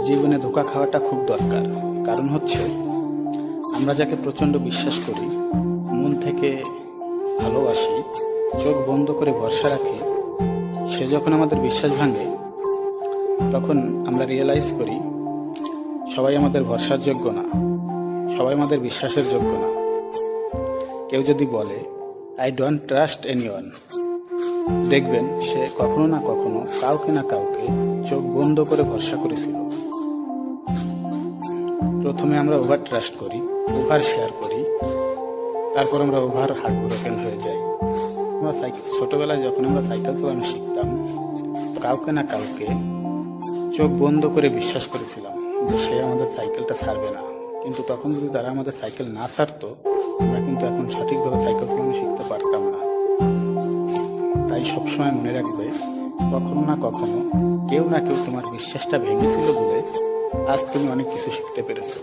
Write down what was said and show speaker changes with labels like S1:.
S1: জীবনে ধোঁকা খাওয়াটা খুব দরকার। কারণ হচ্ছে আমরা যাকে প্রচণ্ড বিশ্বাস করি, মন থেকে ভালোবাসি, চোখ বন্ধ করে ভরসা রাখি, সে যখন আমাদের বিশ্বাস ভাঙে তখন আমরা রিয়েলাইজ করি সবাই আমাদের ভরসার যোগ্য না, সবাই আমাদের বিশ্বাসের যোগ্য না। কেউ যদি বলে আই ডোন্ট ট্রাস্ট এনিওয়ান, দেখবেন সে কখনো না কখনো কাউকে না কাউকে চোখ বন্ধ করে ভরসা করেছিল। প্রথমে আমরা ওভার ট্রাস্ট করি, ওভার শেয়ার করি, তারপর আমরা ওভার হার্ট ব্রোকেন হয়ে যাই। আমরা ছোটবেলায় যখন আমরা সাইকেল চালানো শিখতাম, কাউকে না কাউকে চোখ বন্ধ করে বিশ্বাস করেছিলাম যে সে আমাদের সাইকেলটা ছাড়বে না। কিন্তু তখন যদি তারা আমাদের সাইকেল না ছাড়তো, আমরা কিন্তু এখন সঠিকভাবে সাইকেল চালানো শিখতে পারতাম না। তাই সবসময় মনে রাখবে, কখনো না কখনো কেউ না কেউ তোমার বিশ্বাসটা ভেঙেছিল বলে আজ তুমি অনেক কিছু শিখতে পেরেছো।